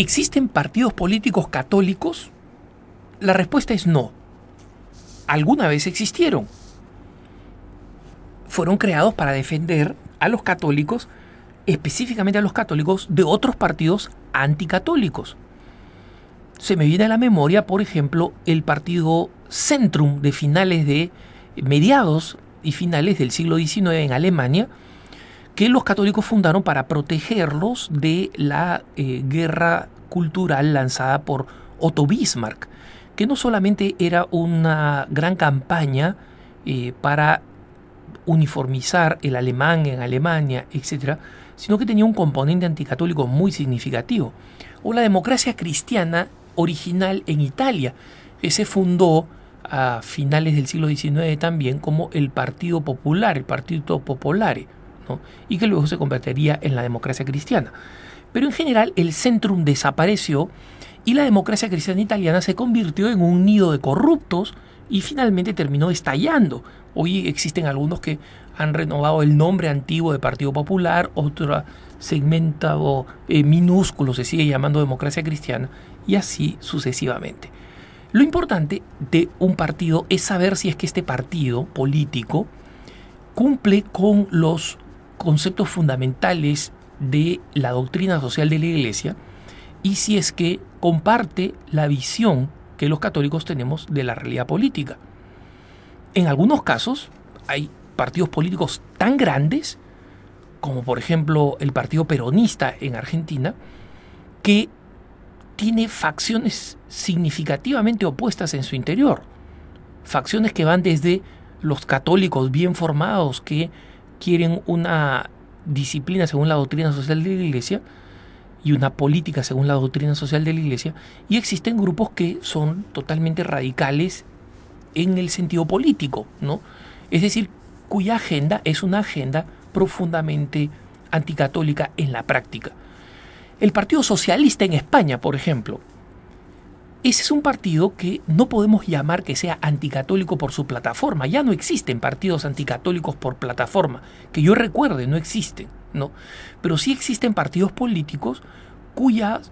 ¿Existen partidos políticos católicos? La respuesta es no. Alguna vez existieron. Fueron creados para defender a los católicos, específicamente a los católicos de otros partidos anticatólicos. Se me viene a la memoria, por ejemplo, el partido Zentrum de mediados y finales del siglo XIX en Alemania, que los católicos fundaron para protegerlos de la guerra cultural lanzada por Otto Bismarck, que no solamente era una gran campaña para uniformizar el alemán en Alemania, etc., sino que tenía un componente anticatólico muy significativo. O la democracia cristiana original en Italia, que se fundó a finales del siglo XIX también como el Partido Popular, el Partito Popolare, ¿no? Y que luego se convertiría en la democracia cristiana. Pero en general el Centrum desapareció y la democracia cristiana italiana se convirtió en un nido de corruptos y finalmente terminó estallando. Hoy existen algunos que han renovado el nombre antiguo de Partido Popular, otro segmento minúsculo se sigue llamando democracia cristiana, y así sucesivamente. Lo importante de un partido es saber si es que este partido político cumple con los conceptos fundamentales de la doctrina social de la Iglesia y si es que comparte la visión que los católicos tenemos de la realidad política. En algunos casos hay partidos políticos tan grandes como por ejemplo el Partido Peronista en Argentina, que tiene facciones significativamente opuestas en su interior. Facciones que van desde los católicos bien formados que quieren una disciplina según la doctrina social de la Iglesia y una política según la doctrina social de la Iglesia, y existen grupos que son totalmente radicales en el sentido político, ¿no? Es decir, cuya agenda es una agenda profundamente anticatólica en la práctica. El Partido Socialista en España, por ejemplo, ese es un partido que no podemos llamar que sea anticatólico por su plataforma. Ya no existen partidos anticatólicos por plataforma, que yo recuerde, no existen, ¿no? Pero sí existen partidos políticos cuyas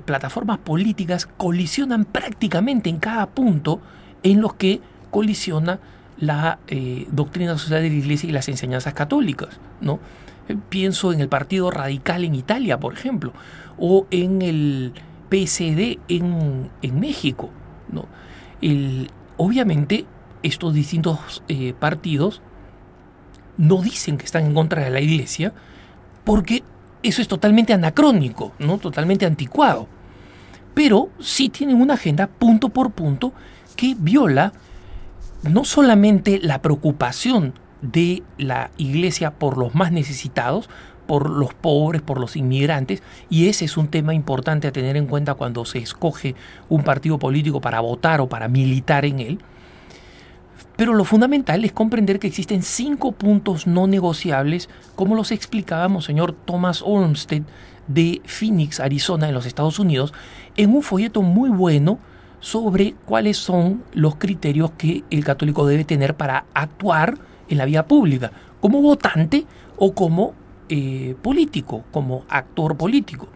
plataformas políticas colisionan prácticamente en cada punto en los que colisiona la doctrina social de la Iglesia y las enseñanzas católicas, ¿no? Pienso en el Partido Radical en Italia, por ejemplo, o en el PSD en México, ¿no? Obviamente, estos distintos partidos no dicen que están en contra de la Iglesia, porque eso es totalmente anacrónico, ¿no? Totalmente anticuado. Pero sí tienen una agenda punto por punto que viola no solamente la preocupación de la Iglesia por los más necesitados, por los pobres, por los inmigrantes, y ese es un tema importante a tener en cuenta cuando se escoge un partido político para votar o para militar en él. Pero lo fundamental es comprender que existen 5 puntos no negociables, como los explicaba Monseñor Thomas Olmsted de Phoenix, Arizona, en los Estados Unidos, en un folleto muy bueno sobre cuáles son los criterios que el católico debe tener para actuar en la vida pública, como votante o como político, como actor político.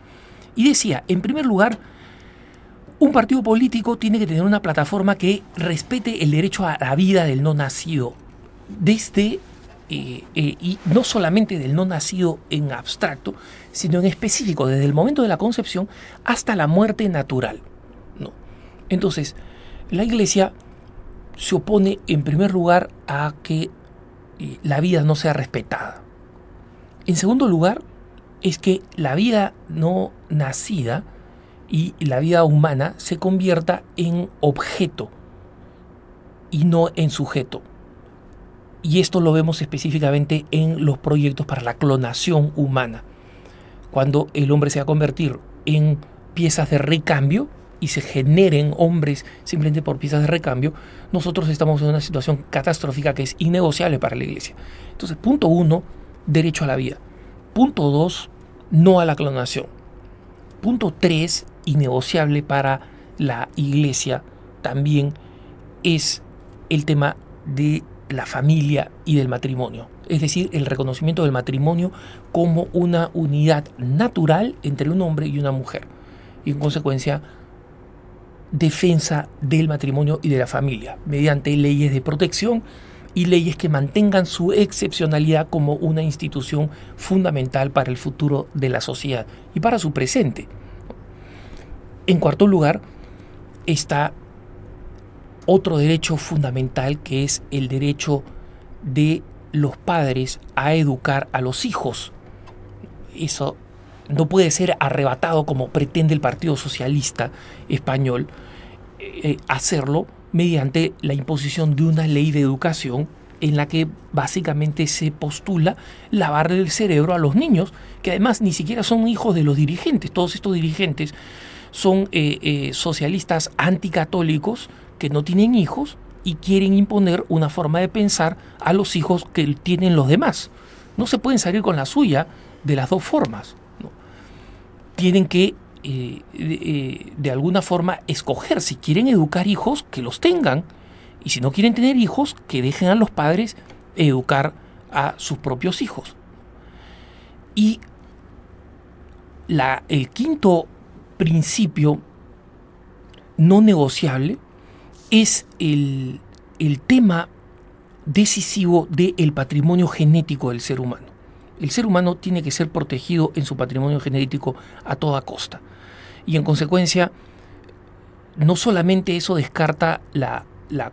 Y decía, en primer lugar, un partido político tiene que tener una plataforma que respete el derecho a la vida del no nacido, y no solamente del no nacido en abstracto, sino en específico, desde el momento de la concepción hasta la muerte natural, ¿no? Entonces, la Iglesia se opone en primer lugar a que la vida no sea respetada. En segundo lugar, es que la vida no nacida y la vida humana se convierta en objeto y no en sujeto. Y esto lo vemos específicamente en los proyectos para la clonación humana. Cuando el hombre se va a convertir en piezas de recambio y se generen hombres simplemente por piezas de recambio, nosotros estamos en una situación catastrófica que es innegociable para la Iglesia. Entonces, punto 1, derecho a la vida. Punto 2, no a la clonación. Punto 3, innegociable para la Iglesia también es el tema de la familia y del matrimonio. Es decir, el reconocimiento del matrimonio como una unidad natural entre un hombre y una mujer. y en consecuencia defensa del matrimonio y de la familia, mediante leyes de protección y leyes que mantengan su excepcionalidad como una institución fundamental para el futuro de la sociedad y para su presente. En cuarto lugar, está otro derecho fundamental, que es el derecho de los padres a educar a los hijos. Eso no puede ser arrebatado como pretende el Partido Socialista Español, hacerlo mediante la imposición de una ley de educación en la que básicamente se postula lavarle el cerebro a los niños, que además ni siquiera son hijos de los dirigentes. Todos estos dirigentes son socialistas anticatólicos que no tienen hijos y quieren imponer una forma de pensar a los hijos que tienen los demás. No se pueden salir con la suya de las dos formas, ¿no? Tienen que de alguna forma escoger. Si quieren educar hijos, que los tengan, y si no quieren tener hijos, que dejen a los padres educar a sus propios hijos. Y el quinto principio no negociable es el tema decisivo del patrimonio genético del ser humano. El ser humano tiene que ser protegido en su patrimonio genético a toda costa. Y en consecuencia, no solamente eso descarta la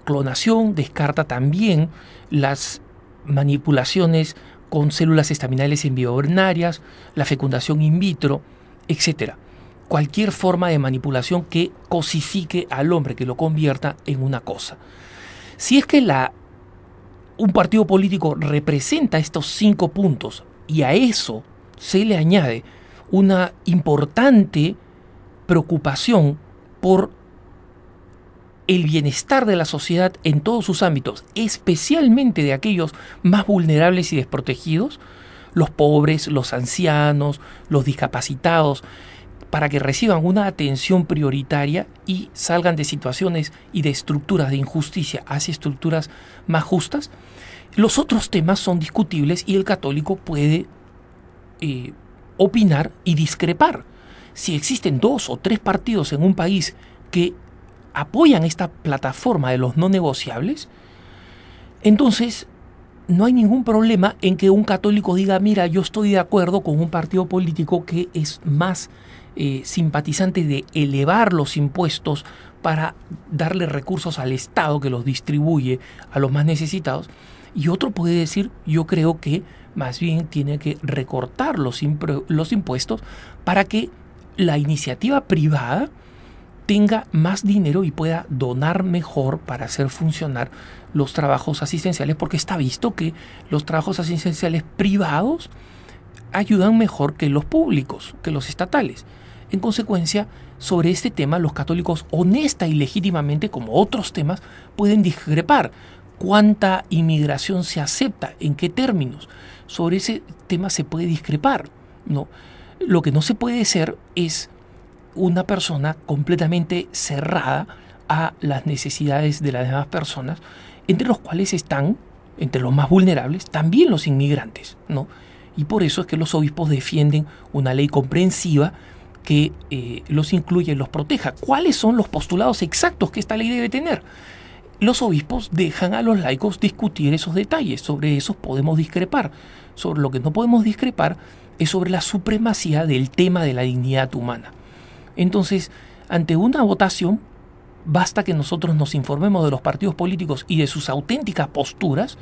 clonación, descarta también las manipulaciones con células estaminales embrionarias, la fecundación in vitro, etc. Cualquier forma de manipulación que cosifique al hombre, que lo convierta en una cosa. Si es que un partido político representa estos 5 puntos y a eso se le añade una importante preocupación por el bienestar de la sociedad en todos sus ámbitos, especialmente de aquellos más vulnerables y desprotegidos, los pobres, los ancianos, los discapacitados, para que reciban una atención prioritaria y salgan de situaciones y de estructuras de injusticia hacia estructuras más justas. Los otros temas son discutibles y el católico puede opinar y discrepar. Si existen 2 o 3 partidos en un país que apoyan esta plataforma de los no negociables, entonces no hay ningún problema en que un católico diga: mira, yo estoy de acuerdo con un partido político que es más simpatizante de elevar los impuestos para darle recursos al Estado que los distribuye a los más necesitados, y otro puede decir: yo creo que más bien tiene que recortar los impuestos para que la iniciativa privada tenga más dinero y pueda donar mejor para hacer funcionar los trabajos asistenciales, porque está visto que los trabajos asistenciales privados ayudan mejor que los públicos, que los estatales. En consecuencia, sobre este tema los católicos honesta y legítimamente, como otros temas, pueden discrepar. ¿Cuánta inmigración se acepta? ¿En qué términos? Sobre ese tema se puede discrepar, ¿no? Lo que no se puede ser es una persona completamente cerrada a las necesidades de las demás personas, entre los cuales están, entre los más vulnerables, también los inmigrantes, ¿no? Y por eso es que los obispos defienden una ley comprensiva que los incluya y los proteja. ¿Cuáles son los postulados exactos que esta ley debe tener? Los obispos dejan a los laicos discutir esos detalles. Sobre esos podemos discrepar. Sobre lo que no podemos discrepar es sobre la supremacía del tema de la dignidad humana. Entonces, ante una votación, basta que nosotros nos informemos de los partidos políticos y de sus auténticas posturas,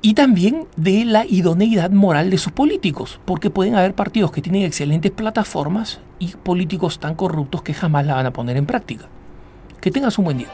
y también de la idoneidad moral de sus políticos, porque pueden haber partidos que tienen excelentes plataformas y políticos tan corruptos que jamás la van a poner en práctica. Que tengas un buen día.